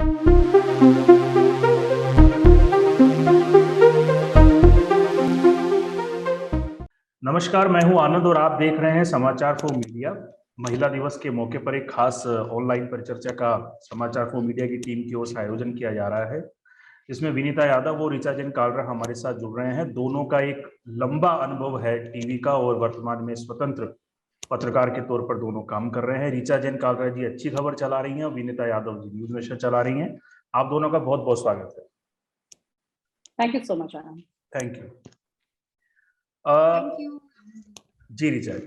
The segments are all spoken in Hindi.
नमस्कार, मैं हूं आनंद और आप देख रहे हैं समाचार फॉर मीडिया। महिला दिवस के मौके पर एक खास ऑनलाइन परिचर्चा का समाचार फॉर मीडिया की टीम की ओर से आयोजन किया जा रहा है। इसमें विनीता यादव और ऋचा जैन कालरा हमारे साथ जुड़ रहे हैं। दोनों का एक लंबा अनुभव है टीवी का और वर्तमान में स्वतंत्र पत्रकार के तौर पर दोनों काम कर रहे हैं। ऋचा जैन कालरा जी अच्छी खबर चला रही हैं और विनीता यादव जी न्यूज नेशन चला रही हैं। आप दोनों का बहुत बहुत स्वागत है। Thank you so much Anand. Thank you. Thank you ji Richa ji,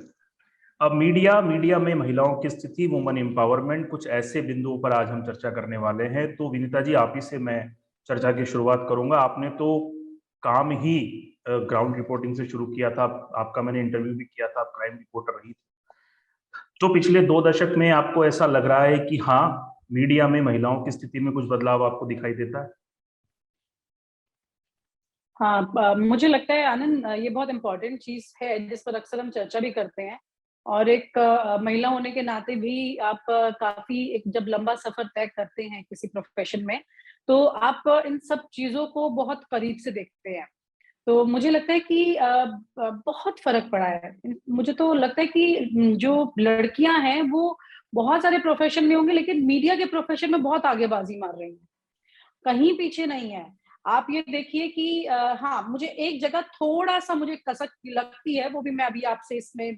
अब मीडिया में महिलाओं की स्थिति, वुमन एम्पावरमेंट, कुछ ऐसे बिंदुओं पर आज हम चर्चा करने वाले हैं। तो विनीता जी, आप ही से मैं चर्चा की शुरुआत करूंगा। आपने तो काम ही ग्राउंड रिपोर्टिंग से शुरू किया था, आपका मैंने इंटरव्यू भी किया था, आप क्राइम रिपोर्टर रही थी। तो पिछले 2 दशक में आपको ऐसा लग रहा है कि हाँ, मीडिया में महिलाओं की स्थिति में कुछ बदलाव आपको दिखाई देता है? हाँ, मुझे लगता है आनंद, ये बहुत इम्पोर्टेंट चीज है जिस पर अक्सर हम चर्चा भी करते हैं। और एक महिला होने के नाते भी आप काफी एक जब लंबा सफर तय करते हैं किसी प्रोफेशन में, तो आप इन सब चीजों को बहुत करीब से देखते हैं। तो मुझे लगता है कि बहुत फर्क पड़ा है। मुझे तो लगता है कि जो लड़कियां हैं वो बहुत सारे प्रोफेशन में होंगे, लेकिन मीडिया के प्रोफेशन में बहुत आगेबाजी मार रही हैं, कहीं पीछे नहीं है। आप ये देखिए कि हाँ, मुझे एक जगह थोड़ा-सा मुझे कसक लगती है, वो भी मैं अभी आपसे इसमें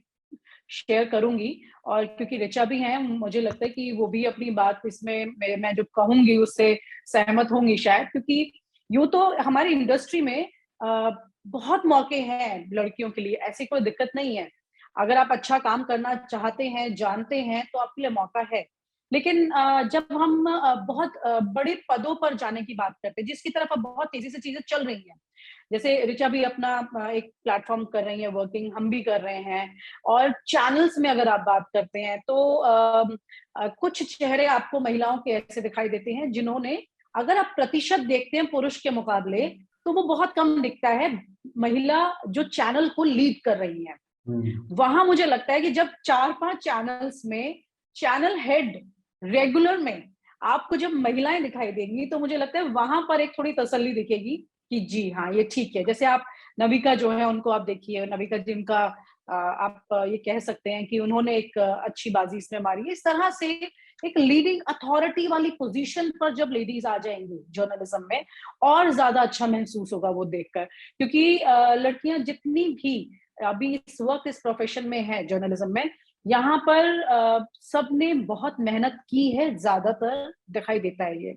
शेयर करूँगी। और क्योंकि ऋचा भी हैं, मुझे लगता है कि वो भी अपनी बात इसमें मैं जो कहूँगी उससे सहमत होंगी शायद, क्योंकि यूँ तो हमारी इंडस्ट्री में बहुत मौके हैं लड़कियों के लिए, ऐसी कोई दिक्कत नहीं है। अगर आप अच्छा काम करना चाहते हैं, जानते हैं, तो आपके लिए मौका है। लेकिन जब हम बहुत बड़े पदों पर जाने की बात करते हैं, जिसकी तरफ अब बहुत तेज़ी से चीज़ें चल रही हैं, जैसे ऋचा भी अपना एक प्लेटफ़ॉर्म कर रही हैं वर्किंग, हम भी कर रहे हैं। और चैनल्स में अगर आप बात करते हैं तो कुछ चेहरे आपको महिलाओं के ऐसे दिखाई देते हैं जिन्होंने, अगर आप प्रतिशत देखते हैं पुरुष के मुकाबले, तो वो बहुत कम दिखता है, महिला जो चैनल को लीड कर रही हैं। वहाँ मुझे लगता है कि जब 4-5 चैनल्स में चैनल हेड रेगुलर में आपको जब महिलाएं दिखाई देंगी, तो मुझे लगता है वहां पर एक थोड़ी तसल्ली दिखेगी कि जी हाँ, ये ठीक है। जैसे आप नविका जो है उनको आप देखिए, नविका जिनका आप ये कह सकते हैं कि उन्होंने एक अच्छी बाजी इसमें मारी है। इस तरह से एक लीडिंग अथॉरिटी वाली पोजीशन पर जब लेडीज आ जाएंगी जर्नलिज्म में, और ज्यादा अच्छा महसूस होगा वो देखकर। क्योंकि लड़कियां जितनी भी अभी इस वक्त इस प्रोफेशन में है जर्नलिज्म में, यहाँ पर सबने बहुत मेहनत की है, ज्यादातर दिखाई देता है ये।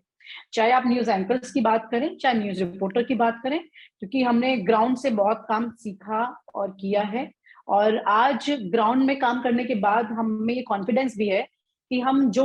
चाहे आप न्यूज एंकर्स की बात करें, चाहे न्यूज रिपोर्टर की बात करें, क्योंकि हमने ग्राउंड से बहुत काम सीखा और किया है। और आज ग्राउंड में काम करने के बाद हमें ये कॉन्फिडेंस भी है कि हम जो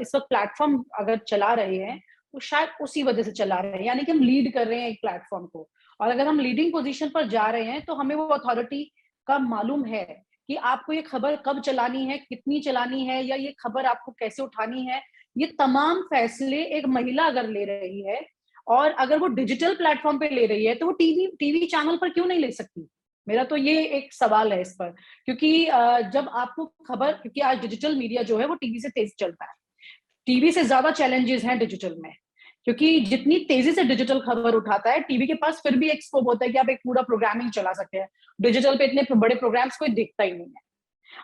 इस वक्त प्लेटफॉर्म अगर चला रहे हैं, तो शायद उसी वजह से चला रहे हैं, यानी कि हम लीड कर रहे हैं एक प्लेटफॉर्म को। और अगर हम लीडिंग पोजीशन पर जा रहे हैं, तो हमें वो अथॉरिटी का मालूम है कि आपको ये खबर कब चलानी है, कितनी चलानी है, या ये खबर आपको कैसे उठानी है। ये तमाम फैसले एक महिला अगर ले रही है, और अगर वो डिजिटल प्लेटफॉर्म पे ले रही है, तो वो टीवी चैनल पर क्यों नहीं ले सकती? मेरा तो ये एक सवाल है इस पर। क्योंकि जब आपको खबर, क्योंकि आज डिजिटल मीडिया जो है वो टीवी से तेज चलता है, टीवी से ज्यादा चैलेंजेस हैं डिजिटल में। क्योंकि जितनी तेजी से डिजिटल खबर उठाता है, टीवी के पास फिर भी एक स्कोप होता है कि आप एक पूरा प्रोग्रामिंग चला सकते हैं। डिजिटल पे इतने बड़े प्रोग्राम्स कोई देखता ही नहीं है।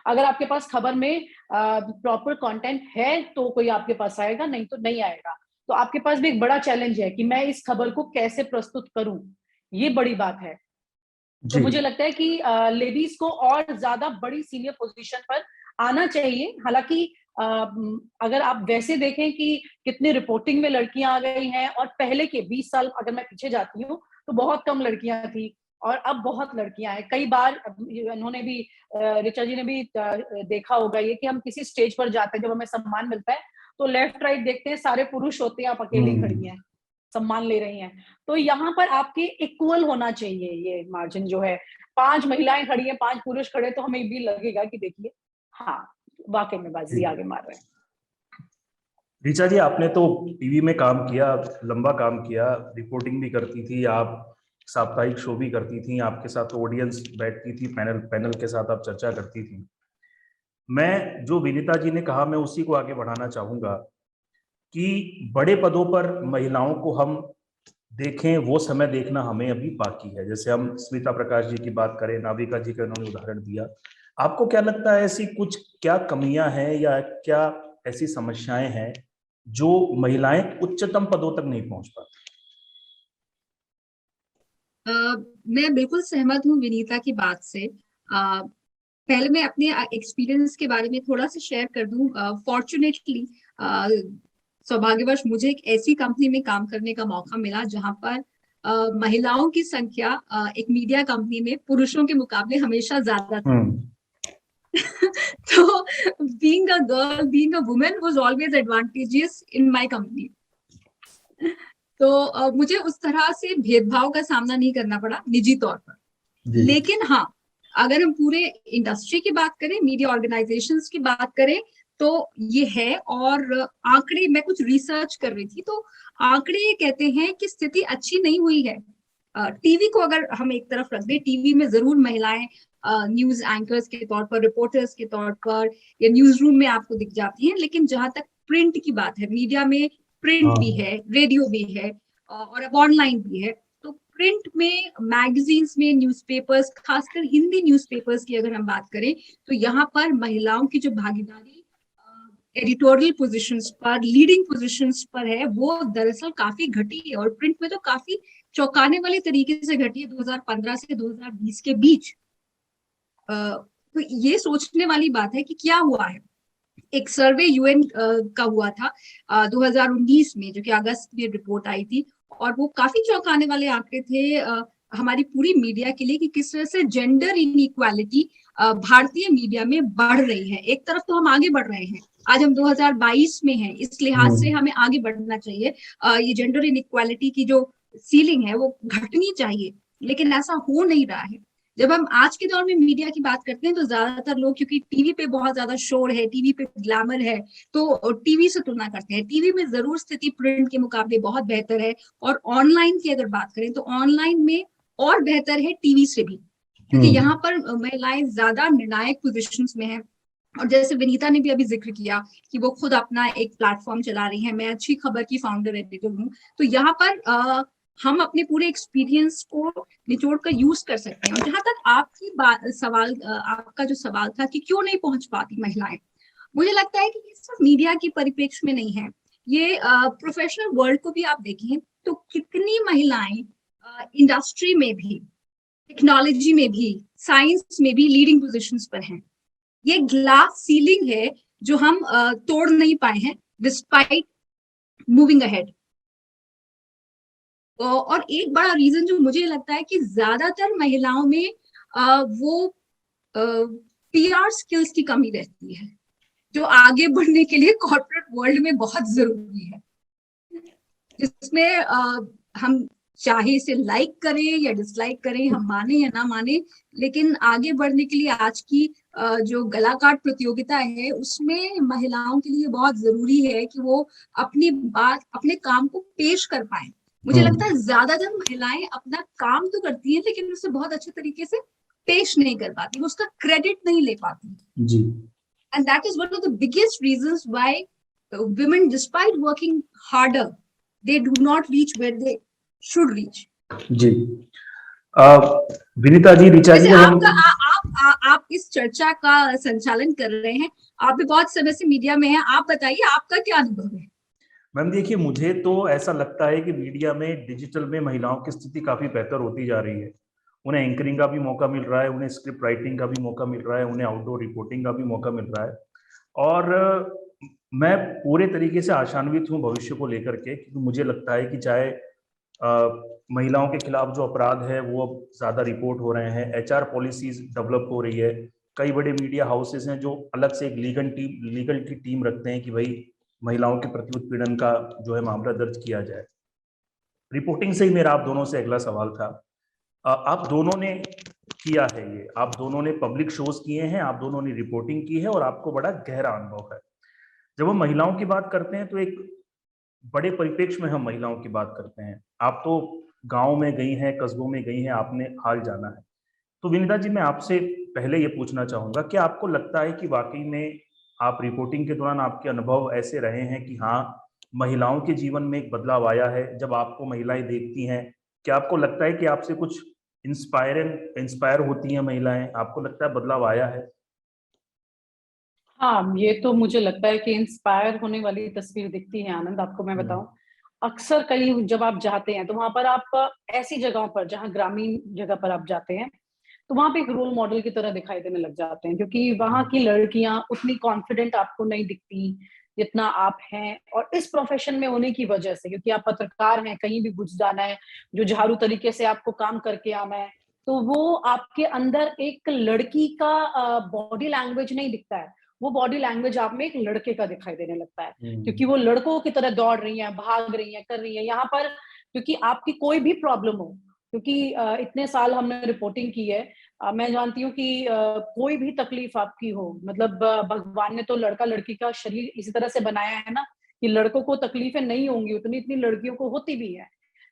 अगर आपके पास खबर में प्रॉपर कंटेंट है तो कोई आपके पास आएगा, नहीं तो नहीं आएगा। तो आपके पास भी एक बड़ा चैलेंज है कि मैं इस खबर को कैसे प्रस्तुत करूं, ये बड़ी बात है। तो मुझे लगता है कि लेडीज को और ज्यादा बड़ी सीनियर पोजीशन पर आना चाहिए। हालांकि अगर आप वैसे देखें कि कितनी रिपोर्टिंग में लड़कियां आ गई हैं, और पहले के 20 साल अगर मैं पीछे जाती हूँ तो बहुत कम लड़कियां थी, और अब बहुत लड़कियां हैं। कई बार उन्होंने भी, ऋचा जी ने भी देखा होगा ये, कि हम किसी स्टेज पर जाते हैं, जब हमें सम्मान मिलता है, तो लेफ्ट राइट देखते हैं, सारे पुरुष होते हैं, आप अकेली खड़ी हैं, सम्मान ले रही हैं। तो यहाँ पर आपके इक्वल होना चाहिए ये मार्जिन जो है। 5 महिलाएं खड़ी हैं, 5 पुरुष खड़े, तो हमें भी लगेगा कि देखिए हाँ, वाकई में बाजी आगे मार रहे हैं। ऋचा जी, आपने तो टीवी में काम किया, लंबा काम किया, रिपोर्टिंग भी करती थी आप, साप्ताहिक शो भी करती थी, आपके साथ ऑडियंस बैठती थी, पैनल के साथ आप चर्चा करती थी। मैं जो विनीता जी ने कहा, मैं उसी को आगे बढ़ाना चाहूंगा कि बड़े पदों पर महिलाओं को हम देखें, वो समय देखना हमें अभी बाकी है। जैसे हम स्मिता प्रकाश जी की बात करें, नाविका जी का उन्होंने उदाहरण दिया। आपको क्या लगता है ऐसी कुछ क्या कमियां हैं या क्या ऐसी समस्याएं हैं जो महिलाएं उच्चतम पदों तक नहीं पहुंच पाती? मैं बिल्कुल सहमत हूँ विनीता की बात से। पहले मैं अपने एक्सपीरियंस के बारे में थोड़ा सा शेयर कर दूं। फॉर्चुनेटली सौभाग्यवश मुझे एक ऐसी कंपनी में काम करने का मौका मिला जहां पर महिलाओं की संख्या एक मीडिया कंपनी में पुरुषों के मुकाबले हमेशा ज्यादा थी। तो being a girl, being a woman was always advantageous in my company. तो मुझे उस तरह से भेदभाव का सामना नहीं करना पड़ा निजी तौर पर। लेकिन हाँ, अगर हम पूरे इंडस्ट्री की बात करें, मीडिया ऑर्गेनाइजेशंस की बात करें, तो ये है। और आंकड़े, मैं कुछ रिसर्च कर रही थी तो आंकड़े ये कहते हैं कि स्थिति अच्छी नहीं हुई है। टीवी को अगर हम एक तरफ रख दें, टीवी में जरूर महिलाएं न्यूज एंकर्स के तौर पर, रिपोर्टर्स के तौर पर या न्यूज रूम में आपको दिख जाती हैं, लेकिन जहां तक प्रिंट की बात है, मीडिया में प्रिंट भी है, रेडियो भी है और अब ऑनलाइन भी है। तो प्रिंट में, मैगजीन्स में, न्यूज़पेपर्स, खासकर हिंदी न्यूज़पेपर्स की अगर हम बात करें, तो यहाँ पर महिलाओं की जो भागीदारी एडिटोरियल पोजीशंस पर, लीडिंग पोजीशंस पर है, वो दरअसल काफी घटी है। और प्रिंट में तो काफी चौंकाने वाले तरीके से घटी है 2015 से 2020 के बीच। तो ये सोचने वाली बात है कि क्या हुआ है। एक सर्वे यूएन का हुआ था 2019 में, जो कि अगस्त में रिपोर्ट आई थी, और वो काफी चौंकाने वाले आंकड़े थे हमारी पूरी मीडिया के लिए कि किस तरह से जेंडर इनइक्वालिटी भारतीय मीडिया में बढ़ रही है। एक तरफ तो हम आगे बढ़ रहे हैं, आज हम 2022 में हैं, इस लिहाज से हमें आगे बढ़ना चाहिए। ये जेंडर इनइक्वालिटी की जो सीलिंग है वो घटनी चाहिए, लेकिन ऐसा हो नहीं रहा है। जब हम आज के दौर में मीडिया की बात करते हैं तो ज्यादातर लोग, क्योंकि टीवी पे बहुत ज्यादा शोर है, टीवी पे ग्लैमर है, तो टीवी से तुलना करते हैं। टीवी में जरूर स्थिति प्रिंट के मुकाबले बहुत बेहतर है, और ऑनलाइन की अगर बात करें तो ऑनलाइन में और बेहतर है टीवी से भी, क्योंकि यहाँ पर महिलाएं ज्यादा निर्णायक पोजिशंस में है। और जैसे विनीता ने भी अभी जिक्र किया कि वो खुद अपना एक प्लेटफॉर्म चला रही है, मैं अच्छी खबर की फाउंडर एडिटर हूँ, तो यहाँ पर हम अपने पूरे एक्सपीरियंस को निचोड़ कर यूज कर सकते हैं। और जहां तक आपकी बात, सवाल, आपका जो सवाल था कि क्यों नहीं पहुंच पाती महिलाएं, मुझे लगता है कि ये सिर्फ मीडिया की परिप्रेक्ष्य में नहीं है, ये प्रोफेशनल वर्ल्ड को भी आप देखें तो कितनी महिलाएं इंडस्ट्री में भी, टेक्नोलॉजी में भी, साइंस में भी लीडिंग पोजीशंस पर हैं। ये ग्लास सीलिंग है जो हम तोड़ नहीं पाए हैं डिस्पाइट मूविंग अहेड। और एक बड़ा रीजन जो मुझे लगता है कि ज्यादातर महिलाओं में वो पीआर स्किल्स की कमी रहती है, जो आगे बढ़ने के लिए कॉर्पोरेट वर्ल्ड में बहुत जरूरी है, जिसमें हम चाहे इसे लाइक करें या डिसलाइक करें, हम माने या ना माने, लेकिन आगे बढ़ने के लिए आज की जो गलाकाट प्रतियोगिता है उसमें महिलाओं के लिए बहुत जरूरी है कि वो अपनी बात, अपने काम को पेश कर पाए। मुझे लगता है ज्यादातर महिलाएं अपना काम तो करती हैं, लेकिन उसे बहुत अच्छे तरीके से पेश नहीं कर पाती, वो उसका क्रेडिट नहीं ले पाती जी। And that is one of the biggest reasons why women, despite working harder, they do not reach where they should reach. जी। विनीता जी, ऋचा जी, आप इस चर्चा का संचालन कर रहे हैं, आप भी बहुत समय से मीडिया में हैं, आप बताइए आपका क्या अनुभव है? मैम देखिए, मुझे तो ऐसा लगता है कि मीडिया में, डिजिटल में महिलाओं की स्थिति काफी बेहतर होती जा रही है। उन्हें एंकरिंग का भी मौका मिल रहा है, उन्हें स्क्रिप्ट राइटिंग का भी मौका मिल रहा है, उन्हें आउटडोर रिपोर्टिंग का भी मौका मिल रहा है। और मैं पूरे तरीके से आशान्वित हूँ भविष्य को लेकर के, क्योंकि मुझे लगता है कि चाहे महिलाओं के खिलाफ जो अपराध है वो अब ज्यादा रिपोर्ट हो रहे हैं, एचआर पॉलिसीज डेवलप हो रही है, कई बड़े मीडिया हाउसेस हैं जो अलग से एक लीगल की टीम रखते हैं कि भाई महिलाओं के प्रति उत्पीड़न का जो है मामला दर्ज किया जाए। रिपोर्टिंग से ही मेरा आप दोनों से अगला सवाल था। आप दोनों ने किया है ये, आप दोनों ने पब्लिक शोज किए हैं, आप दोनों ने रिपोर्टिंग की है और आपको बड़ा गहरा अनुभव है। जब हम महिलाओं की बात करते हैं तो एक बड़े परिप्रेक्ष्य में हम महिलाओं की बात करते हैं। आप तो गांव में गई हैं, कस्बों में गई हैं, आपने हाल जाना है। तो विनीता जी, मैं आपसे पहले ये पूछना चाहूंगा कि आपको लगता है कि वाकई में आप रिपोर्टिंग के दौरान आपके अनुभव ऐसे रहे हैं कि हाँ, महिलाओं के जीवन में एक बदलाव आया है जब आपको महिलाएं देखती हैं? क्या आपको लगता है कि आपसे कुछ इंस्पायर होती हैं महिलाएं? आपको लगता है बदलाव आया है? हाँ, ये तो मुझे लगता है कि इंस्पायर होने वाली तस्वीर दिखती है आनंद। आपको मैं बताऊं, अक्सर कहीं जब आप जाते हैं तो वहां पर आप ऐसी जगहों पर, जहां ग्रामीण जगह पर आप जाते हैं, तो वहां पे एक रोल मॉडल की तरह दिखाई देने लग जाते हैं, क्योंकि वहां की लड़कियां उतनी कॉन्फिडेंट आपको नहीं दिखती जितना आप हैं। और इस प्रोफेशन में होने की वजह से, क्योंकि आप पत्रकार हैं, कहीं भी घुस जाना है, जो झाड़ू तरीके से आपको काम करके आना है, तो वो आपके अंदर एक लड़की का बॉडी लैंग्वेज नहीं दिखता है, वो बॉडी लैंग्वेज आप में एक लड़के का दिखाई देने लगता है, क्योंकि वो लड़कों की तरह दौड़ रही हैं, भाग रही हैं, कर रही हैं यहाँ पर। क्योंकि आपकी कोई भी प्रॉब्लम हो, क्योंकि इतने साल हमने रिपोर्टिंग की है, मैं जानती हूँ कि कोई भी तकलीफ आपकी हो, मतलब भगवान ने तो लड़का लड़की का शरीर इसी तरह से बनाया है ना, कि लड़कों को तकलीफें नहीं होंगी, उतनी इतनी लड़कियों को होती भी है।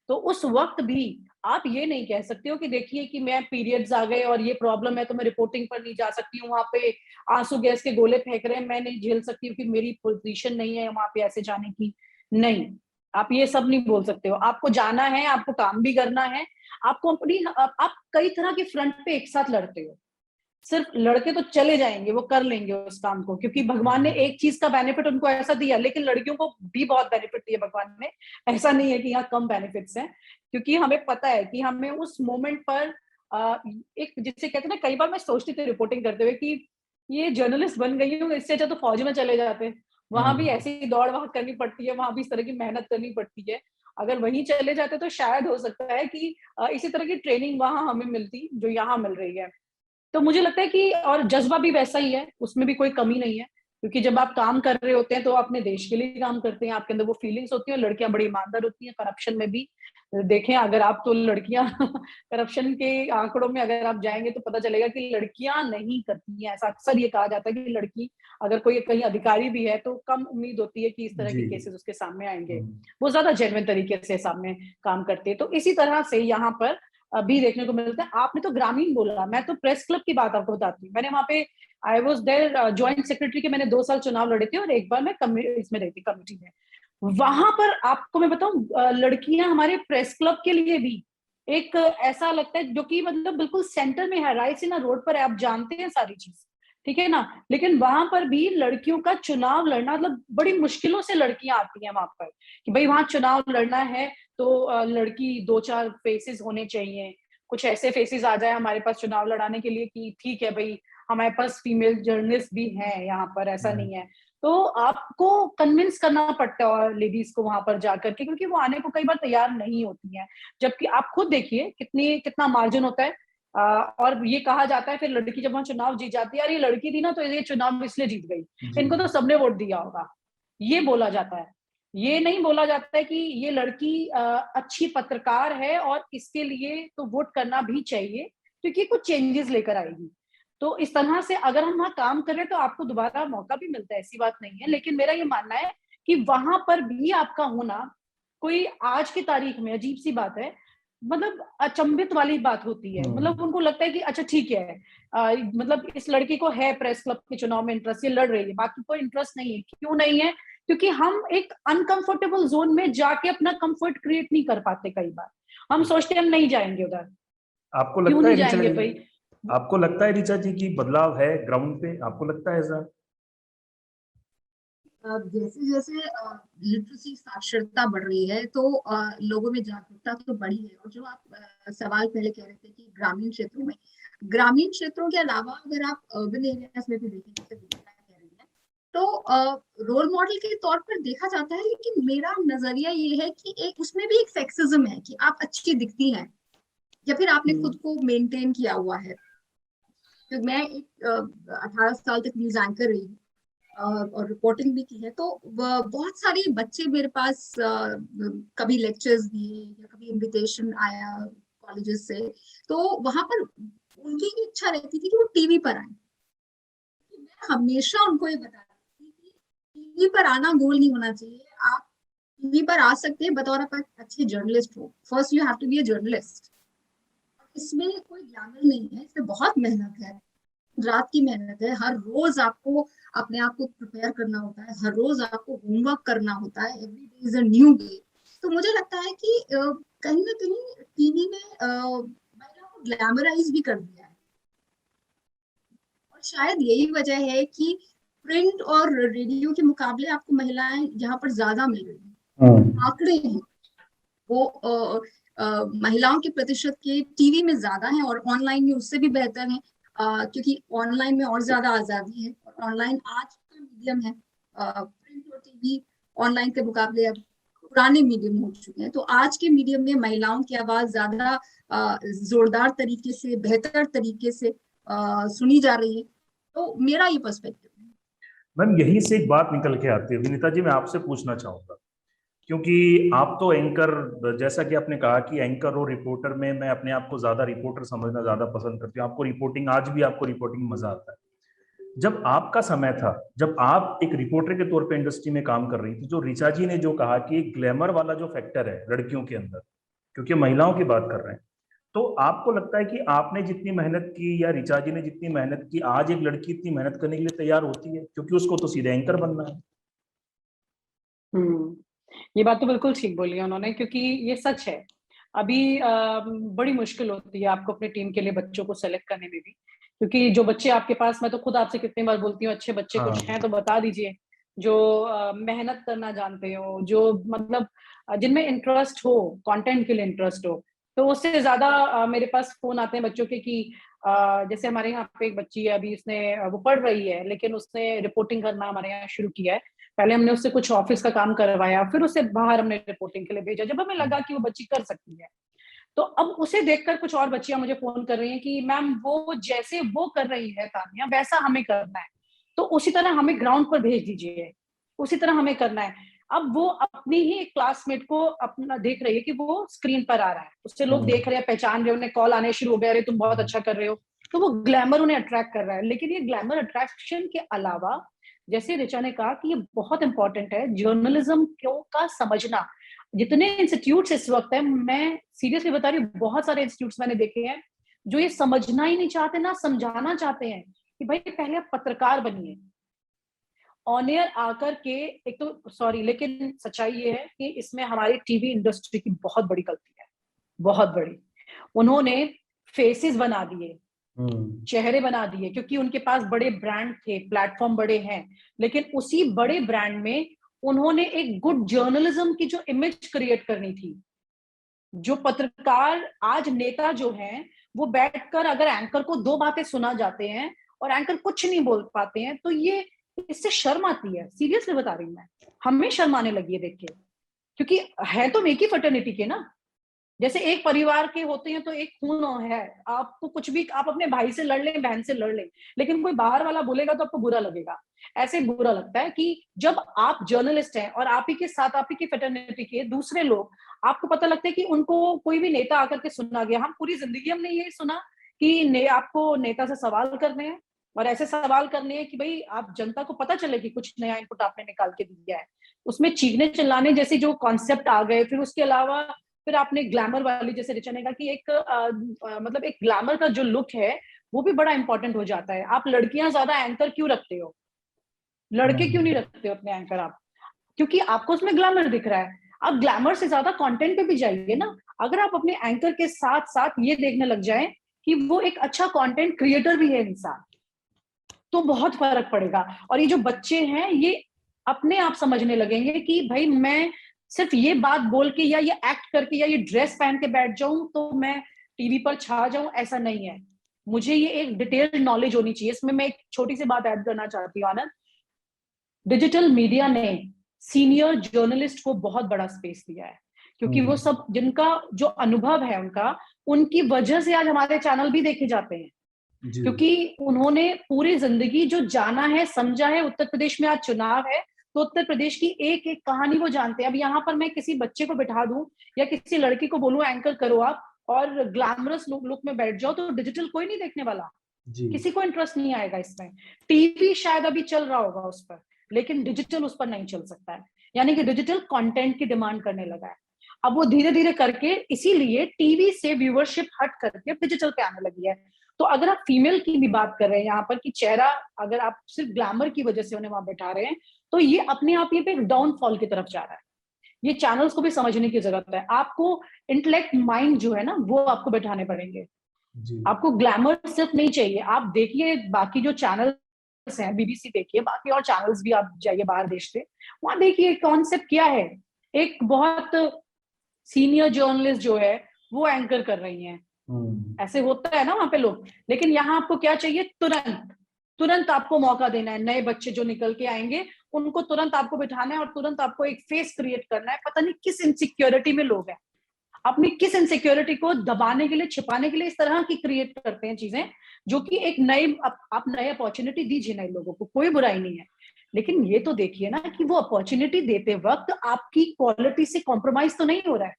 तो उस वक्त भी आप ये नहीं कह सकते हो कि देखिए कि मैं पीरियड्स आ गए और ये प्रॉब्लम है तो मैं रिपोर्टिंग पर नहीं जा सकती हूँ, वहां पे आंसू गैस के गोले फेंक रहे हैं, मैं नहीं झेल सकती हूँ कि मेरी पोजीशन नहीं है वहां पे ऐसे जाने की। नहीं, आप ये सब नहीं बोल सकते हो। आपको जाना है, आपको काम भी करना है, आपको अपनी आप कई तरह के फ्रंट पे एक साथ लड़ते हो। सिर्फ लड़के तो चले जाएंगे, वो कर लेंगे उस काम को, क्योंकि भगवान ने एक चीज का बेनिफिट उनको ऐसा दिया, लेकिन लड़कियों को भी बहुत बेनिफिट दिया भगवान ने। ऐसा नहीं है कि यहाँ कम बेनिफिट्स हैं, क्योंकि हमें पता है कि हमें उस मोमेंट पर एक, जिसे कहते हैं ना, कई बार मैं सोचती थी रिपोर्टिंग करते हुए कि ये जर्नलिस्ट बन गई हूँ, इससे अच्छा तो फौज में चले जाते। वहां भी ऐसी दौड़ वहां करनी पड़ती है, वहां भी इस तरह की मेहनत करनी पड़ती है। अगर वहीं चले जाते तो शायद हो सकता है कि इसी तरह की ट्रेनिंग वहां हमें मिलती जो यहाँ मिल रही है। तो मुझे लगता है कि, और जज्बा भी वैसा ही है, उसमें भी कोई कमी नहीं है, क्योंकि जब आप काम कर रहे होते हैं तो अपने देश के लिए काम करते हैं, आपके अंदर वो फीलिंग्स होती हैं। लड़कियां बड़ी ईमानदार होती हैं, करप्शन में भी देखें अगर आप, तो लड़कियां करप्शन के आंकड़ों में अगर आप जाएंगे तो पता चलेगा कि लड़कियां नहीं करती हैं ऐसा। अक्सर ये कहा जाता है कि लड़की अगर कोई कहीं अधिकारी भी है तो कम उम्मीद होती है कि इस तरह के जी। केसेस उसके सामने आएंगे, वो ज्यादा जेन्युइन तरीके से सामने काम करते हैं। तो इसी तरह से यहाँ पर अभी देखने को मिलता है। आपने तो ग्रामीण बोला, मैं तो प्रेस क्लब की बात आपको बताती हूँ। मैंने वहां पे, I was there joint secretary के, मैंने 2 साल चुनाव लड़े थे और एक बार मैं इसमें रही थी, कमेटी में। वहां पर आपको मैं बताऊं, लड़कियां हमारे प्रेस क्लब के लिए भी एक ऐसा लगता है, जो कि मतलब बिल्कुल सेंटर में है, रायसीना रोड पर है, आप जानते हैं सारी चीज, ठीक है ना। लेकिन वहां पर भी लड़कियों का चुनाव लड़ना, मतलब बड़ी मुश्किलों से लड़कियां आती हैं वहां पर, कि भाई वहां चुनाव लड़ना है तो लड़की 2-4 फेसेस होने चाहिए, कुछ ऐसे फेसेस आ जाए हमारे पास चुनाव लड़ाने के लिए कि ठीक है भाई, हमारे पास फीमेल जर्नलिस्ट भी हैं यहाँ पर, ऐसा नहीं है। तो आपको कन्विंस करना पड़ता है लेडीज को वहां पर जाकर के, क्योंकि वो आने को कई बार तैयार नहीं होती हैं। जबकि आप खुद देखिए कितना मार्जिन होता है। और ये कहा जाता है फिर लड़की जब वहां चुनाव जीत जाती है, अरे ये लड़की थी ना तो ये चुनाव इसलिए जीत गई, इनको तो सबने वोट दिया होगा, ये बोला जाता है। ये नहीं बोला जाता है कि ये लड़की अच्छी पत्रकार है और इसके लिए तो वोट करना भी चाहिए, क्योंकि कुछ चेंजेस लेकर आएगी। तो इस तरह से अगर हम वहां काम कर रहे हैं तो आपको दोबारा मौका भी मिलता है, ऐसी बात नहीं है। लेकिन मेरा ये मानना है कि वहां पर भी आपका होना कोई आज की तारीख में अजीब सी बात है, मतलब अचंभित वाली बात होती है। मतलब उनको लगता है कि अच्छा ठीक है, मतलब इस लड़की को है प्रेस क्लब के चुनाव में इंटरेस्ट, ये लड़ रही है, बाकी कोई इंटरेस्ट नहीं है। क्यों नहीं है? क्योंकि हम एक अनकंफर्टेबल जोन में जाके अपना कंफर्ट क्रिएट नहीं कर पाते। कई बार हम सोचते हैं हम नहीं जाएंगे उधर, आपको क्यों लगता है नहीं जाएंगे भाई। आपको लगता है ऋचा जी की बदलाव है ग्राउंड पे? आपको लगता है ऐसा? जैसे जैसे लिटरेसी साक्षरता बढ़ रही है तो लोगों में जागरूकता तो बढ़ी है। और जो आप सवाल पहले कह रहे थे कि ग्रामीण क्षेत्रों के अलावा अगर आप अर्बन एरियाज में भी देखें, जैसे विनीता कह रही है, तो रोल मॉडल के तौर पर देखा जाता है। लेकिन मेरा नजरिया ये है कि एक उसमें भी एक सेक्सिज्म है कि आप अच्छी दिखती हैं या फिर आपने खुद को मेंटेन किया हुआ है। तो मैं एक 18 साल तक न्यूज एंकर रही हूँ और रिपोर्टिंग भी की है। तो बहुत सारे बच्चे मेरे पास कभी लेक्चर्स दिए या कभी इनविटेशन आया कॉलेजेस से, तो वहां पर उनकी इच्छा रहती थी कि वो टीवी पर आए। मैं हमेशा उनको ये बताती थी कि टीवी पर आना गोल नहीं होना चाहिए। आप टीवी पर आ सकते हैं बतौर आप अच्छे जर्नलिस्ट हो। First you have to be a journalist. इसमें कोई ग्लैमर नहीं है, इसमें बहुत मेहनत है, रात की मेहनत है। हर रोज आपको अपने आप को प्रिपेयर करना होता है, हर रोज आपको होमवर्क करना होता है, every day is a new day. तो मुझे लगता है कि कहीं ना कहीं टीवी ने महिला को ग्लैमराइज भी कर दिया है, और शायद यही वजह है कि प्रिंट और रेडियो के मुकाबले आपको महिलाएं यहाँ पर ज्यादा मिल रही हैं। आंकड़े हैं वो महिलाओं के प्रतिशत के टीवी में ज्यादा है, और ऑनलाइन में उससे भी बेहतर है, क्योंकि ऑनलाइन में और ज्यादा आजादी है, और ऑनलाइन आज का मीडियम है। प्रिंट और टीवी ऑनलाइन के मुकाबले अब पुराने मीडियम हो चुके हैं, तो आज के मीडियम में महिलाओं की आवाज ज्यादा जोरदार तरीके से, बेहतर तरीके से सुनी जा रही है। तो मेरा ये पर्सपेक्टिव है। मैम यहीं से एक बात निकल के आती है विनीता जी, मैं आपसे पूछना चाहूंगा, क्योंकि आप तो एंकर, जैसा कि आपने कहा कि एंकर और रिपोर्टर में मैं अपने आप को ज्यादा रिपोर्टर समझना ज्यादा पसंद करती हूँ। आपको रिपोर्टिंग, आज भी आपको रिपोर्टिंग में मजा आता है। जब आपका समय था, जब आप एक रिपोर्टर के तौर पे इंडस्ट्री में काम कर रही थी, जो ऋचा जी ने जो कहा कि ग्लैमर वाला जो फैक्टर है लड़कियों के अंदर, क्योंकि महिलाओं की बात कर रहे हैं, तो आपको लगता है कि आपने जितनी मेहनत की या ऋचा जी ने जितनी मेहनत की, आज एक लड़की इतनी मेहनत करने के लिए तैयार होती है? क्योंकि उसको तो सीधे एंकर बनना है। ये बात तो बिल्कुल ठीक बोली है उन्होंने, क्योंकि ये सच है। अभी बड़ी मुश्किल होती है आपको अपनी टीम के लिए बच्चों को सेलेक्ट करने में भी, क्योंकि जो बच्चे आपके पास, मैं तो खुद आपसे कितनी बार बोलती हूँ, अच्छे बच्चे कुछ हाँ। हैं तो बता दीजिए, जो मेहनत करना जानते हो, जो मतलब जिनमें इंटरेस्ट हो, कंटेंट के लिए इंटरेस्ट हो। तो उससे ज्यादा मेरे पास फोन आते हैं बच्चों के कि जैसे हमारे यहाँ पे एक बच्ची है, अभी उसने वो पढ़ रही है, लेकिन उसने रिपोर्टिंग करना हमारे यहाँ शुरू किया है। पहले हमने उससे कुछ ऑफिस का काम करवाया, फिर उसे बाहर हमने रिपोर्टिंग के लिए भेजा, जब हमें लगा कि वो बच्ची कर सकती है। तो अब उसे देखकर कुछ और बच्चियां मुझे फोन कर रही हैं कि मैम वो जैसे वो कर रही है तानिया, वैसा हमें करना है, तो उसी तरह हमें ग्राउंड पर भेज दीजिए, उसी तरह हमें करना है। अब वो अपनी ही एक क्लासमेट को अपना देख रही है कि वो स्क्रीन पर आ रहा है, उससे लोग देख रहे हैं, पहचान रहे हैं, उन्हें कॉल आने शुरू हो गए, अरे तुम बहुत अच्छा कर रहे हो। तो वो ग्लैमर उन्हें अट्रैक्ट कर रहा है। लेकिन ये ग्लैमर अट्रैक्शन के अलावा, जैसे ऋचा ने कहा कि ये बहुत इंपॉर्टेंट है जर्नलिज्म क्यों का समझना। जितने इंस्टीट्यूट्स इस वक्त है, मैं सीरियसली बता रही हूँ, बहुत सारे इंस्टीट्यूट्स मैंने देखे हैं जो ये समझना ही नहीं चाहते, ना समझाना चाहते हैं कि भाई पहले आप पत्रकार बनिए, ऑन एयर आकर के। एक तो सॉरी, लेकिन सच्चाई ये है कि इसमें हमारी टीवी इंडस्ट्री की बहुत बड़ी गलती है, बहुत बड़ी। उन्होंने फेसेस बना दिए, चेहरे बना दिए, क्योंकि उनके पास बड़े ब्रांड थे, प्लेटफॉर्म बड़े हैं, लेकिन उसी बड़े ब्रांड में उन्होंने एक गुड जर्नलिज्म की जो इमेज क्रिएट करनी थी, जो पत्रकार आज नेता जो हैं, वो बैठकर अगर एंकर को दो बातें सुना जाते हैं और एंकर कुछ नहीं बोल पाते हैं, तो ये इससे शर्म आती है। सीरियसली बता रही हूँ मैं, हमें शर्म आने लगी है देख के, क्योंकि है तो एक ही फर्टर्निटी के ना, जैसे एक परिवार के होते हैं तो एक खून है। आपको कुछ भी, आप अपने भाई से लड़ लें, बहन से लड़ लें, लेकिन कोई बाहर वाला बोलेगा तो आपको बुरा लगेगा। ऐसे बुरा लगता है कि जब आप जर्नलिस्ट हैं और आप ही के साथ, आप ही की फेटर्निटी के दूसरे लोग, आपको पता लगता है कि उनको कोई भी नेता आकर के सुना गया। हम पूरी जिंदगी हमने ये सुना कि आपको नेता से सवाल करने हैं, और ऐसे सवाल करने हैं कि भाई आप जनता को पता चले कि कुछ नया इनपुट आपने निकाल के दिया है। उसमें चीखने चिल्लाने जैसे जो कॉन्सेप्ट आ गए। फिर उसके अलावा फिर आपने ग्लैमर वाली, जैसे ऋचा ने कहा कि एक मतलब एक ग्लैमर का जो लुक है वो भी बड़ा इंपॉर्टेंट हो जाता है। आप लड़कियां ज्यादा एंकर क्यों रखते हो, लड़के क्यों नहीं रखते हो अपने एंकर आप? क्योंकि आपको उसमें ग्लैमर दिख रहा है। आप ग्लैमर से ज्यादा कंटेंट पे भी जाइए ना। अगर आप अपने एंकर के साथ साथ ये देखने लग जाएं कि वो एक अच्छा कंटेंट क्रिएटर भी है इंसान, तो बहुत फर्क पड़ेगा। और ये जो बच्चे हैं, ये अपने आप समझने लगेंगे कि भाई मैं सिर्फ ये बात बोल के या ये एक्ट करके या ये ड्रेस पहन के बैठ जाऊं तो मैं टीवी पर छा जाऊं, ऐसा नहीं है। मुझे ये एक डिटेल्ड नॉलेज होनी चाहिए। इसमें मैं एक छोटी सी बात ऐड करना चाहती हूँ आनंद। डिजिटल मीडिया ने सीनियर जर्नलिस्ट को बहुत बड़ा स्पेस दिया है, क्योंकि वो सब जिनका जो अनुभव है उनकी वजह से आज हमारे चैनल भी देखे जाते हैं, क्योंकि उन्होंने पूरी जिंदगी जो जाना है, समझा है। उत्तर प्रदेश में आज चुनाव है तो उत्तर प्रदेश की एक एक कहानी वो जानते हैं। अब यहाँ पर मैं किसी बच्चे को बिठा दूं या किसी लड़की को बोलूं एंकर करो आप और ग्लैमरस लुक में बैठ जाओ, तो डिजिटल कोई नहीं देखने वाला, किसी को इंटरेस्ट नहीं आएगा इसमें। टीवी शायद अभी चल रहा होगा उस पर, लेकिन डिजिटल उस पर नहीं चल सकता है। यानी कि डिजिटल कंटेंट की डिमांड करने लगा है। अब वो धीरे धीरे करके, इसीलिए टीवी से व्यूअरशिप हट करके डिजिटल पे आने लगी है। तो अगर आप फीमेल की भी बात कर रहे हैं यहाँ पर कि चेहरा अगर आप सिर्फ ग्लैमर की वजह से उन्हें वहां बैठा रहे हैं, तो ये अपने आप ये पे एक डाउनफॉल की तरफ जा रहा है। ये चैनल्स को भी समझने की जरूरत है। आपको इंटेलेक्ट माइंड जो है ना वो आपको बैठाने पड़ेंगे। आपको ग्लैमर सिर्फ नहीं चाहिए। आप देखिए बाकी जो चैनल्स हैं, बीबीसी देखिए, बाकी और चैनल्स भी आप जाइए बाहर देश से, वहां देखिए कॉन्सेप्ट क्या है। एक बहुत सीनियर जर्नलिस्ट जो है वो एंकर कर रही हैं, ऐसे होता है ना वहां पे लोग। लेकिन यहाँ आपको क्या चाहिए, तुरंत आपको मौका देना है। नए बच्चे जो निकल के आएंगे उनको तुरंत आपको बिठाना है और तुरंत आपको एक फेस क्रिएट करना है। पता नहीं किस इनसिक्योरिटी में लोग हैं, अपनी किस इनसिक्योरिटी को दबाने के लिए, छिपाने के लिए इस तरह की क्रिएट करते हैं चीजें, जो कि एक नई आप नए अपॉर्चुनिटी दीजिए नए लोगों को, कोई बुराई नहीं है। लेकिन ये तो देखिए ना कि वो अपॉर्चुनिटी देते वक्त आपकी क्वालिटी से कॉम्प्रोमाइज तो नहीं हो रहा है,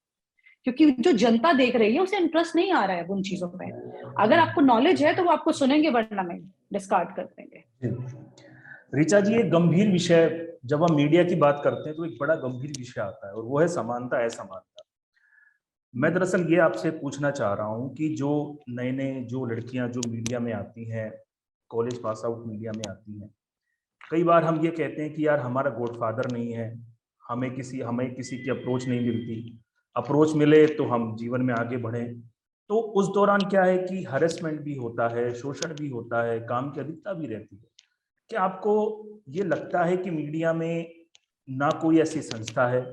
क्योंकि जो जनता देख रही है उसे इंटरेस्ट नहीं आ रहा है उन चीजों पे। अगर आपको नॉलेज है तो वो आपको सुनेंगे, वरना नहीं, डिस्कार्ड कर देंगे। ऋचा जी, एक गंभीर विषय, जब हम मीडिया की बात करते हैं तो एक बड़ा गंभीर विषय आता है और वो है समानता असमानता। मैं दरअसल ये आपसे पूछना चाह रहा हूँ कि जो नए नए जो लड़कियां जो मीडिया में आती हैं, कॉलेज पास आउट मीडिया में आती हैं, कई बार हम ये कहते हैं कि यार हमारा गॉडफादर नहीं है, हमें किसी की अप्रोच नहीं मिलती, अप्रोच मिले तो हम जीवन में आगे बढ़ें। तो उस दौरान क्या है कि हरेसमेंट भी होता है, शोषण भी होता है, काम की अधिकता भी रहती है। क्या आपको ये लगता है कि मीडिया में ना कोई ऐसी संस्था है,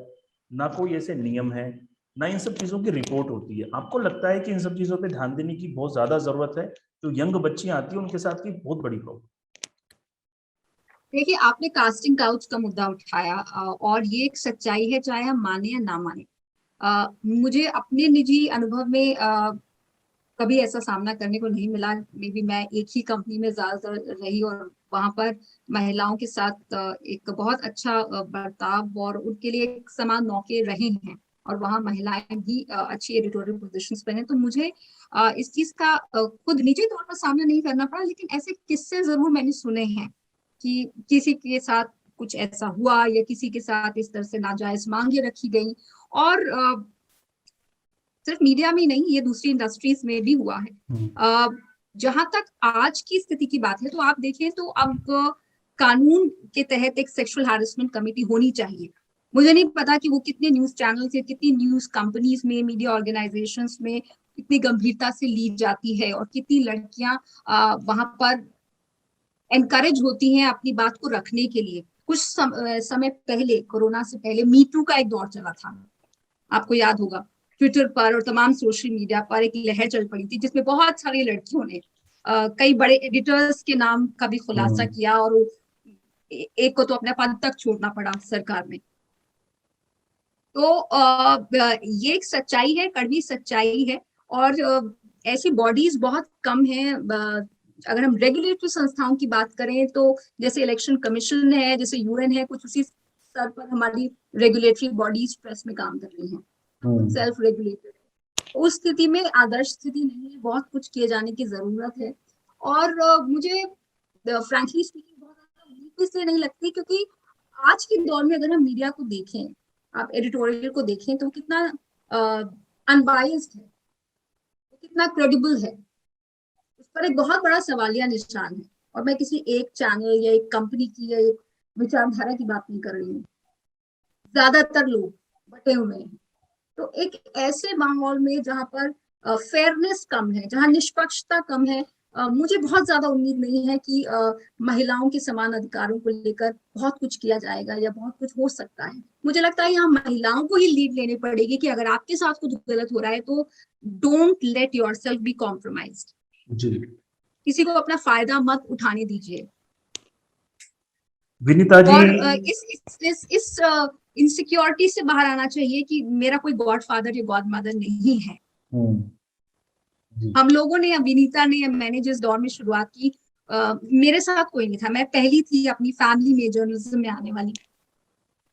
ना कोई ऐसे नियम है, ना इन सब चीज़ों की रिपोर्ट होती है? आपको लगता है कि इन सब चीज़ों पे ध्यान देने की बहुत ज़्यादा ज़रूरत है? जो यंग बच्चियां आती हैं उनके साथ की बहुत बड़ी प्रॉब्लम। देखिए, आपने कास्टिंग काउच का मुद्दा उठाया और ये एक सच्चाई है, चाहे हम माने या ना माने। मुझे अपने निजी अनुभव में कभी ऐसा सामना करने को नहीं मिला। मे बी मैं एक ही कंपनी में ज्यादातर रही और वहां पर महिलाओं के साथ एक बहुत अच्छा बर्ताव और उनके लिए एक समान मौके रहे हैं, और वहां महिलाएं भी अच्छी एडिटोरियल पोजीशंस पे हैं। तो मुझे इस चीज का खुद निजी तौर पर सामना नहीं करना पड़ा, लेकिन ऐसे किस्से जरूर मैंने सुने हैं कि किसी के साथ कुछ ऐसा हुआ या किसी के साथ इस तरह से नाजायज मांगे रखी गई। और सिर्फ मीडिया में नहीं, ये दूसरी इंडस्ट्रीज में भी हुआ है। जहां तक आज की स्थिति की बात है, तो आप देखें तो अब कानून के तहत एक सेक्सुअल हैरेसमेंट कमेटी होनी चाहिए। मुझे नहीं पता कि वो कितने न्यूज चैनल्स या कितनी न्यूज कंपनीज में, मीडिया ऑर्गेनाइजेशंस में कितनी गंभीरता से ली जाती है और कितनी लड़कियां वहां पर एनकरेज होती हैं अपनी बात को रखने के लिए। कुछ समय पहले, कोरोना से पहले, मी टू का एक दौर चला था, आपको याद होगा। ट्विटर पर और तमाम सोशल मीडिया पर एक लहर चल पड़ी थी जिसमें बहुत सारी लड़कियों ने कई बड़े एडिटर्स के नाम का भी खुलासा किया, और एक को तो अपने पद तक छोड़ना पड़ा सरकार में। तो ये एक सच्चाई है, कड़वी सच्चाई है। और ऐसी बॉडीज बहुत कम हैं। अगर हम रेगुलेटरी संस्थाओं की बात करें तो जैसे इलेक्शन कमीशन है, जैसे यूएन है, कुछ उसी स्तर पर हमारी रेगुलेटरी बॉडीज प्रेस में काम कर रही हैं, सेल्फ रेगुलेटेड। उस स्थिति में आदर्श स्थिति नहीं है, बहुत कुछ किए जाने की जरूरत है। और मुझे फ्रैंकली स्पीकिंग बहुत ज्यादा वीक इसलिए नहीं लगती क्योंकि आज के दौर में अगर हम मीडिया को देखें, आप एडिटोरियल को देखें, तो कितना अनबायस्ड है, कितना क्रेडिबल है, उस पर एक बहुत बड़ा सवालिया निशान है। और मैं किसी एक चैनल या एक कंपनी की या एक विचारधारा की बात नहीं कर रही हूँ, ज्यादातर लोग बटे हुए हैं। तो एक ऐसे माहौल में जहां पर फेयरनेस कम है, जहां निष्पक्षता कम है, मुझे बहुत ज्यादा उम्मीद नहीं है कि महिलाओं के समान अधिकारों को लेकर बहुत कुछ किया जाएगा या बहुत कुछ हो सकता है। मुझे लगता है यहाँ महिलाओं को ही लीड लेनी पड़ेगी कि अगर आपके साथ कुछ गलत हो रहा है तो don't let yourself be compromised. जी, किसी को अपना फायदा मत उठाने दीजिए। विनीता जी, और इस इनसिक्योरिटी से बाहर आना चाहिए कि मेरा कोई गॉडफादर या गॉड मदर नहीं है। हम लोगों ने या विनीता ने या मैंने जिस दौर में शुरुआत की, मेरे साथ कोई नहीं था। मैं पहली थी अपनी फैमिली में जर्नलिज्म में आने वाली,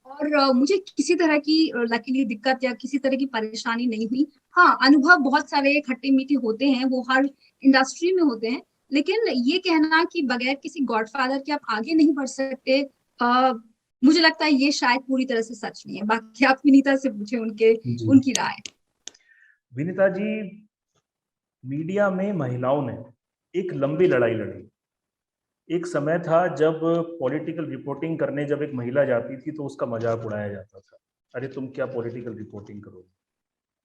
और मुझे किसी तरह की लकीली दिक्कत या किसी तरह की परेशानी नहीं हुई। हाँ, अनुभव बहुत सारे खट्टे मीठे होते हैं, वो हर इंडस्ट्री में होते हैं, लेकिन ये कहना कि बगैर किसी गॉडफादर के आप आगे नहीं बढ़ सकते, मुझे लगता है ये शायद पूरी तरह से सच नहीं है। बाकी आप विनीता से पूछे उनकी राय। विनीता जी, मीडिया में महिलाओं ने एक लंबी लड़ाई लड़ी। एक समय था जब पॉलिटिकल रिपोर्टिंग करने जब एक महिला जाती थी तो उसका मजाक उड़ाया जाता था, अरे तुम क्या पॉलिटिकल रिपोर्टिंग करोगे।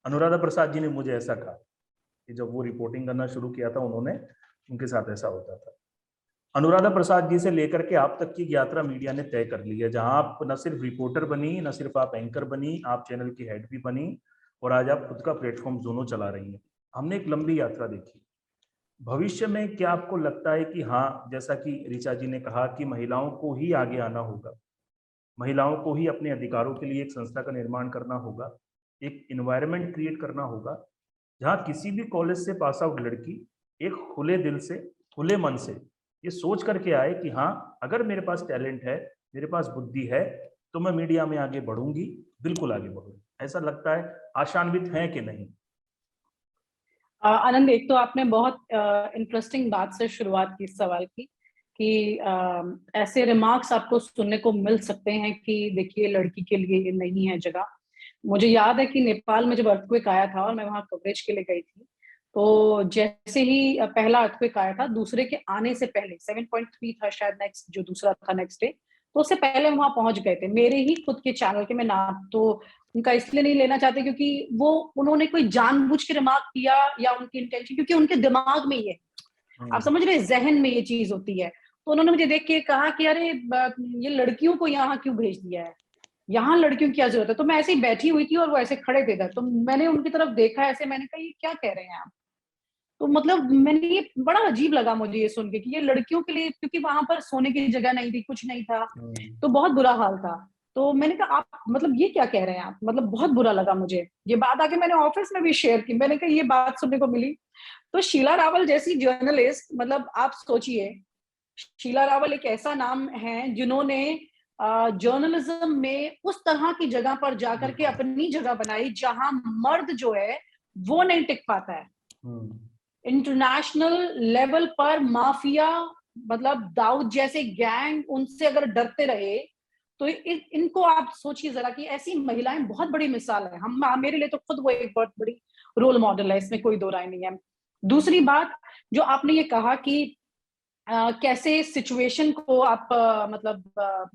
अनुराधा प्रसाद जी ने मुझे ऐसा कहा कि जब वो रिपोर्टिंग करना शुरू किया था उन्होंने, उनके साथ ऐसा होता था। अनुराधा प्रसाद जी से लेकर के आप तक की यात्रा मीडिया ने तय कर ली है, जहां आप न सिर्फ रिपोर्टर बनी, न सिर्फ आप एंकर बनी, आप चैनल की हेड भी बनी और आज आप खुद का प्लेटफॉर्म दोनों चला रही हैं। हमने एक लंबी यात्रा देखी। भविष्य में क्या आपको लगता है कि हाँ, जैसा कि ऋचा जी ने कहा कि महिलाओं को ही आगे आना होगा, महिलाओं को ही अपने अधिकारों के लिए एक संस्था का निर्माण करना होगा, एक इन्वायरमेंट क्रिएट करना होगा जहाँ किसी भी कॉलेज से पास आउट लड़की एक खुले दिल से, खुले मन से ये सोच करके आए कि हाँ, अगर मेरे पास टैलेंट है, मेरे पास बुद्धि है, तो मैं मीडिया में आगे बढ़ूंगी, बिल्कुल आगे बढ़ूंगी। ऐसा लगता है, आशान्वित है कि नहीं? आनंद, एक तो आपने बहुत इंटरेस्टिंग बात से शुरुआत की इस सवाल की कि ऐसे रिमार्क्स आपको सुनने को मिल सकते हैं कि देखिए लड़की के लिए ये नहीं है जगह। मुझे याद है कि नेपाल में जब अर्थक्वेक आया था और मैं वहां कवरेज के लिए गई थी, तो जैसे ही पहला अर्थक्वेक आया था, दूसरे के आने से पहले 7.3 था शायद नेक्स्ट, जो दूसरा था नेक्स्ट डे, तो उससे पहले वहां पहुंच गए थे। मेरे ही खुद के चैनल के, मैं नाम तो उनका इसलिए नहीं लेना चाहते क्योंकि वो उन्होंने कोई जानबूझ के रिमार्क किया या उनकी इंटेंशन, क्योंकि उनके दिमाग में ये है, आप समझ रहे, जहन में ये चीज होती है। तो उन्होंने मुझे देख के कहा कि अरे ये लड़कियों को यहाँ क्यों भेज दिया है, यहाँ लड़कियों की क्या जरूरत है। तो मैं ऐसे ही बैठी हुई थी और वो ऐसे खड़े थे, तो मैंने उनकी तरफ देखा ऐसे, मैंने कहा ये क्या कह रहे हैं आप। तो मतलब मैंने, ये बड़ा अजीब लगा मुझे ये सुन के कि ये लड़कियों के लिए, क्योंकि वहां पर सोने की जगह नहीं थी, कुछ नहीं था, तो बहुत बुरा हाल था। तो मैंने कहा आप मतलब ये क्या कह रहे हैं आप, मतलब बहुत बुरा लगा मुझे। ये बात आके मैंने ऑफिस में भी शेयर की, मैंने कहा ये बात सुनने को मिली। तो शीला रावल जैसी जर्नलिस्ट, मतलब आप सोचिए, शीला रावल एक ऐसा नाम है जिन्होंने जर्नलिज्म में उस तरह की जगह पर जाकर के अपनी जगह बनाई जहां मर्द जो है वो नहीं टिक पाता है। इंटरनेशनल लेवल पर माफिया, मतलब दाऊद जैसे गैंग उनसे अगर डरते रहे, तो इनको आप सोचिए जरा कि ऐसी महिलाएं बहुत बड़ी मिसाल है। हम, मेरे लिए तो खुद वो एक बहुत बड़ी रोल मॉडल है, इसमें कोई दो राय नहीं है। दूसरी बात जो आपने ये कहा कि कैसे सिचुएशन को आप मतलब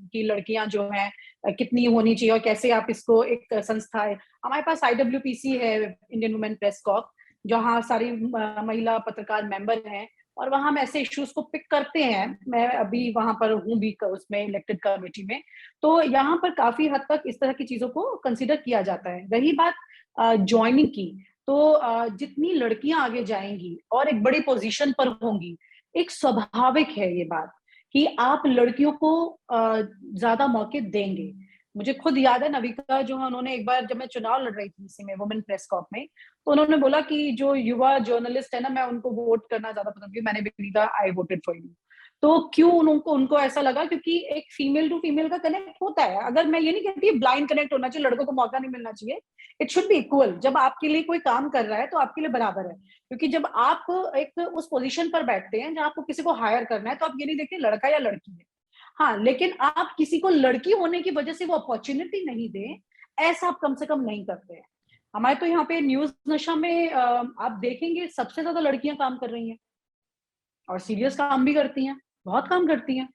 कि लड़कियां जो हैं कितनी होनी चाहिए और कैसे आप इसको एक संस्था है, हमारे पास IWPC है, इंडियन वुमेन प्रेस कॉर्प, जहाँ सारी महिला पत्रकार मेंबर हैं और वहां हम ऐसे इश्यूज को पिक करते हैं। मैं अभी वहां पर हूँ भी उसमें इलेक्टेड कमेटी में, तो यहाँ पर काफी हद तक इस तरह की चीजों को कंसिडर किया जाता है। रही बात ज्वाइनिंग की, तो जितनी लड़कियां आगे जाएंगी और एक बड़ी पोजीशन पर होंगी, एक स्वाभाविक है ये बात कि आप लड़कियों को ज्यादा मौके देंगे। मुझे खुद याद है नविका जो है, उन्होंने एक बार जब मैं चुनाव लड़ रही थी इसी में वुमेन प्रेस कॉर्प में, तो उन्होंने बोला कि जो युवा जर्नलिस्ट है ना, मैं उनको वोट करना ज्यादा पसंद की, मैंने विनीता आई वोटेड फॉर यू। तो क्यों उनको ऐसा लगा, क्योंकि एक फीमेल टू फीमेल का कनेक्ट होता है। अगर मैं ये नहीं कहती ब्लाइंड कनेक्ट होना चाहिए, लड़कों को मौका नहीं मिलना चाहिए, इट शुड बी इक्वल। जब आपके लिए कोई काम कर रहा है तो आपके लिए बराबर है, क्योंकि जब आप एक उस पोजीशन पर बैठते हैं जहां आपको किसी को हायर करना है, तो आप ये नहीं देखते लड़का या लड़की है। हाँ, लेकिन आप किसी को लड़की होने की वजह से वो अपॉर्चुनिटी नहीं दें, ऐसा आप कम से कम नहीं करते हैं। हमारे तो यहाँ पे न्यूज नशा में आप देखेंगे सबसे ज्यादा लड़कियां काम कर रही हैं और सीरियस काम भी करती हैं, बहुत काम करती हैं।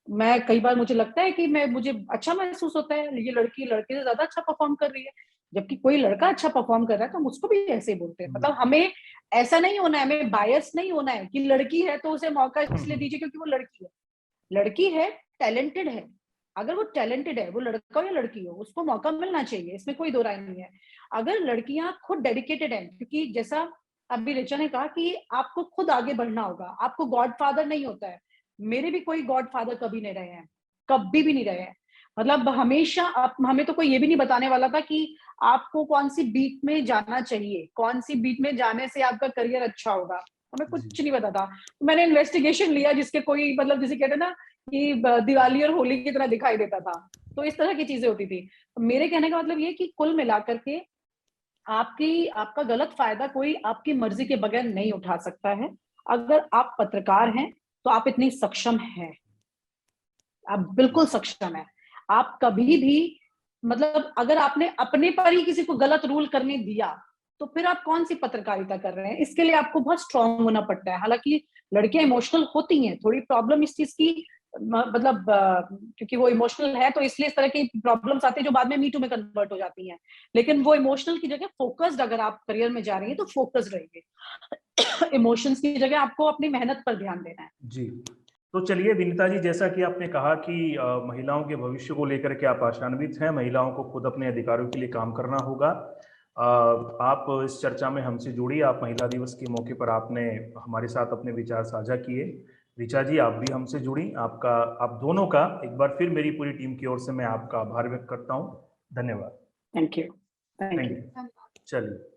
मैं कई बार मुझे लगता है कि मुझे अच्छा महसूस होता है, ये लड़की लड़के से ज्यादा अच्छा परफॉर्म कर रही है, जबकि कोई लड़का अच्छा परफॉर्म कर रहा है तो हम उसको भी ऐसे ही बोलते हैं। मतलब हमें ऐसा नहीं होना है, हमें बायस नहीं होना है कि लड़की है तो उसे मौका इसलिए दीजिए क्योंकि वो लड़की है। लड़की है, टैलेंटेड है, अगर वो टैलेंटेड है, वो लड़का हो या लड़की हो, उसको मौका मिलना चाहिए, इसमें कोई दो राय नहीं है। अगर लड़कियां खुद डेडिकेटेड हैं, क्योंकि जैसा अभी ऋचा ने कहा कि आपको खुद आगे बढ़ना होगा, आपको गॉडफादर नहीं होता है। मेरे भी कोई गॉडफादर कभी नहीं रहे हैं, कभी भी नहीं रहे हैं। मतलब हमेशा हमें तो कोई ये भी नहीं बताने वाला था कि आपको कौन सी बीट में जाना चाहिए, कौन सी बीट में जाने से आपका करियर अच्छा होगा, हमें कुछ नहीं पता था। तो मैंने इन्वेस्टिगेशन लिया जिसके कोई, मतलब जिसे कहते हैं ना कि दिवाली और होली की तरह दिखाई देता था, तो इस तरह की चीजें होती थी। तो मेरे कहने का मतलब ये कि कुल मिलाकर के आपका गलत फायदा कोई आपकी मर्जी के बगैर नहीं उठा सकता है। अगर आप पत्रकार हैं तो आप इतनी सक्षम हैं, आप बिल्कुल सक्षम है। आप कभी भी, मतलब अगर आपने अपने पर ही किसी को गलत रूल करने दिया तो फिर आप कौन सी पत्रकारिता कर रहे हैं? इसके लिए आपको बहुत स्ट्रांग होना पड़ता है। हालांकि लड़कियां इमोशनल होती हैं, थोड़ी प्रॉब्लम इस चीज की, मतलब क्योंकि वो इमोशनल है तो इसलिए इस तरह की प्रॉब्लम्स आती है जो बाद में मीटू में कन्वर्ट हो जाती हैं। लेकिन वो इमोशनल की जगह फोकस्ड, अगर आप करियर में जा रही हैं तो फोकस्ड रहिए। इमोशंस की जगह आपको अपनी मेहनत पर ध्यान देना है। जी, तो चलिए विनीता जी, जैसा कि आपने कहा कि महिलाओं के भविष्य को लेकर के आप आशान्वित हैं, महिलाओं को खुद अपने अधिकारों के लिए काम करना होगा। आप इस चर्चा में हमसे जुड़ी, आप महिला दिवस के मौके पर आपने हमारे साथ अपने विचार साझा किए। ऋचा जी, आप भी हमसे जुड़ी, आपका, आप दोनों का एक बार फिर मेरी पूरी टीम की ओर से मैं आपका आभार व्यक्त करता हूँ। धन्यवाद। Thank you. Thank you. चलिए।